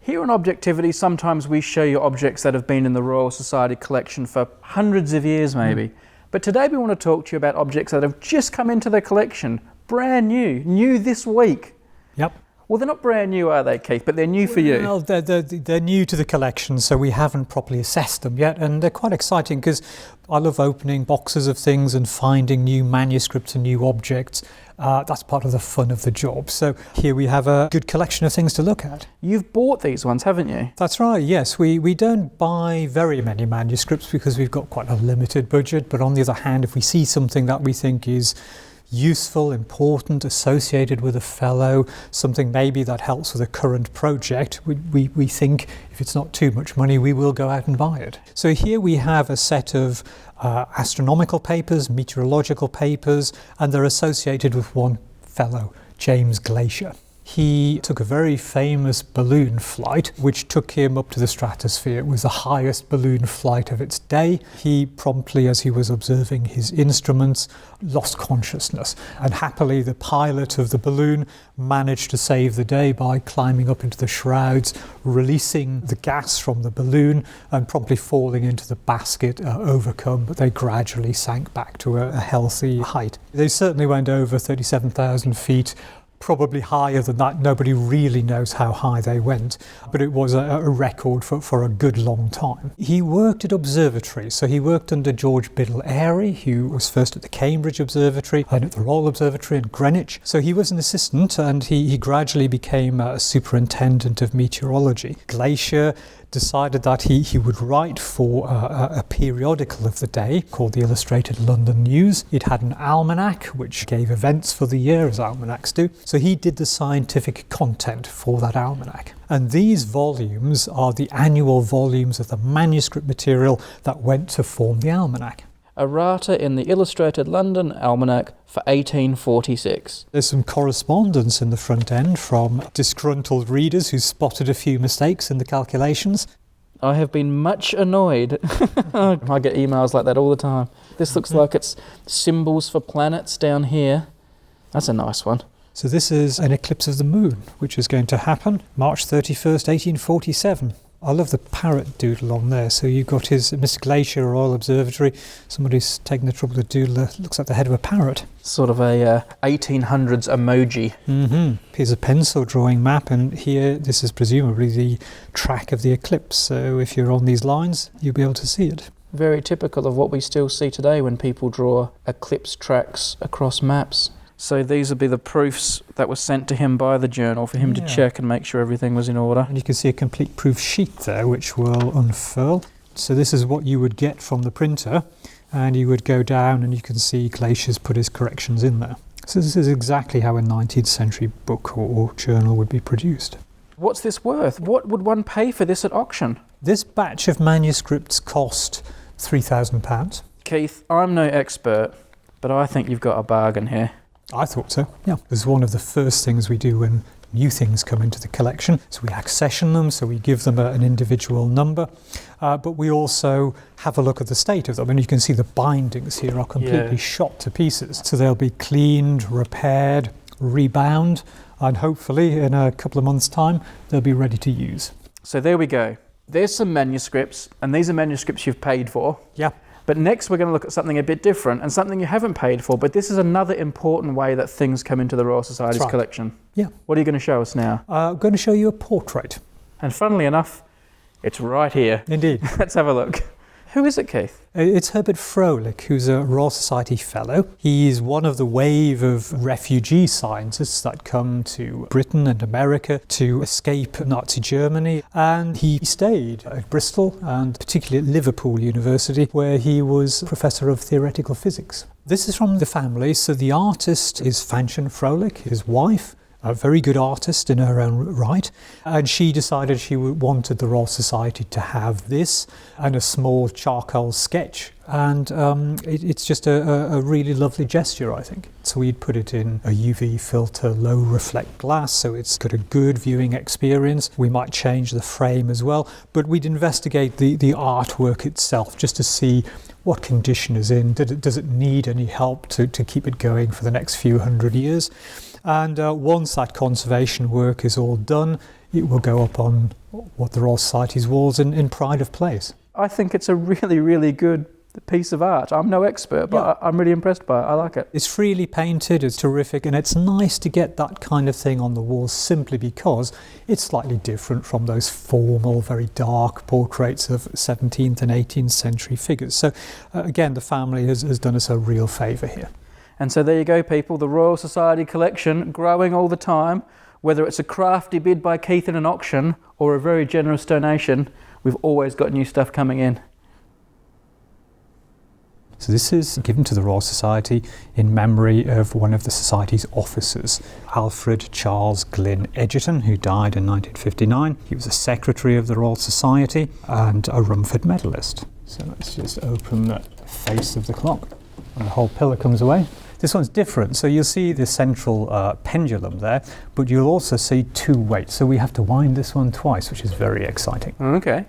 Here on Objectivity, sometimes we show you objects that have been in the Royal Society collection for hundreds of years maybe. But today we want to talk to you about objects that have just come into the collection, brand new this week. Yep. Well, they're not brand new, are they, Keith? But they're new for you. Well, they're new to the collection, so we haven't properly assessed them yet, and they're quite exciting because I love opening boxes of things and finding new manuscripts and new objects. That's part of the fun of the job. So here we have a good collection of things to look at. You've bought these ones, haven't you? That's right, yes. We don't buy very many manuscripts because we've got quite a limited budget, but on the other hand, if we see something that we think is useful, important, associated with a fellow, something maybe that helps with a current project, we think if it's not too much money, we will go out and buy it. So here we have a set of astronomical papers, meteorological papers, and they're associated with one fellow, James Glashier. He took a very famous balloon flight, which took him up to the stratosphere. It was the highest balloon flight of its day. He promptly, as he was observing his instruments, lost consciousness. And happily, the pilot of the balloon managed to save the day by climbing up into the shrouds, releasing the gas from the balloon, and promptly falling into the basket, overcome, but they gradually sank back to a healthy height. They certainly went over 37,000 feet, probably higher than that. Nobody really knows how high they went, but it was a record for a good long time. He worked at Observatory, so he worked under George Biddell Airy, who was first at the Cambridge Observatory and at the Royal Observatory in Greenwich. So he was an assistant, and he gradually became a superintendent of meteorology. Glashier decided that he would write for a periodical of the day called the Illustrated London News. It had an almanac which gave events for the year, as almanacs do. So he did the scientific content for that almanac. And these volumes are the annual volumes of the manuscript material that went to form the almanac. Errata in the Illustrated London Almanac for 1846. There's some correspondence in the front end from disgruntled readers who spotted a few mistakes in the calculations. I have been much annoyed. I get emails like that all the time. This looks like it's symbols for planets down here. That's a nice one. So this is an eclipse of the moon, which is going to happen March 31st, 1847. I love the parrot doodle on there. So you've got his Mr. Glashier Royal Observatory. Somebody's taken the trouble to doodle looks like the head of a parrot. Sort of a 1800s emoji. Here's a pencil drawing map, and here this is presumably the track of the eclipse. So if you're on these lines, you'll be able to see it. Very typical of what we still see today when people draw eclipse tracks across maps. So these would be the proofs that were sent to him by the journal for him to check and make sure everything was in order. And you can see a complete proof sheet there, which will unfurl. So this is what you would get from the printer, and you would go down and you can see Glashier's put his corrections in there. So this is exactly how a 19th century book or journal would be produced. What's this worth? What would one pay for this at auction? This batch of manuscripts cost £3,000. Keith, I'm no expert, but I think you've got a bargain here. I thought so, yeah. It was one of the first things we do when new things come into the collection. So we accession them, so we give them an individual number, but we also have a look at the state of them. And you can see the bindings here are completely shot to pieces. So they'll be cleaned, repaired, rebound, and hopefully in a couple of months' time, they'll be ready to use. So there we go. There's some manuscripts, and these are manuscripts you've paid for. Yeah. But next we're going to look at something a bit different and something you haven't paid for, but this is another important way that things come into the Royal Society's collection. Yeah. What are you going to show us now? I'm going to show you a portrait. And funnily enough, it's right here. Indeed. Let's have a look. Who is it, Keith? It's Herbert Frölich, who's a Royal Society Fellow. He's one of the wave of refugee scientists that come to Britain and America to escape Nazi Germany. And he stayed at Bristol and particularly at Liverpool University, where he was Professor of Theoretical Physics. This is from the family. So the artist is Franchon Frölich, his wife. A very good artist in her own right, and she decided she wanted the Royal Society to have this and a small charcoal sketch, and it's just a really lovely gesture, I think. So we'd put it in a UV filter, low reflect glass, so it's got a good viewing experience. We might change the frame as well, but we'd investigate the artwork itself just to see what condition is in. Does it need any help to keep it going for the next few hundred years? And once that conservation work is all done, it will go up on what the Royal Society's walls in pride of place. I think it's a really, really good piece of art. I'm no expert, but I'm really impressed by it. I like it. It's freely painted, it's terrific, and it's nice to get that kind of thing on the walls simply because it's slightly different from those formal, very dark portraits of 17th and 18th century figures. So again, the family has done us a real favour here. And so there you go, people, the Royal Society collection growing all the time. Whether it's a crafty bid by Keith in an auction or a very generous donation, we've always got new stuff coming in. So this is given to the Royal Society in memory of one of the Society's officers, Alfred Charles Glyn Egerton, who died in 1959. He was a secretary of the Royal Society and a Rumford medalist. So let's just open the face of the clock and the whole pillar comes away. This one's different, so you'll see the central pendulum there, but you'll also see two weights. So we have to wind this one twice, which is very exciting. Okay.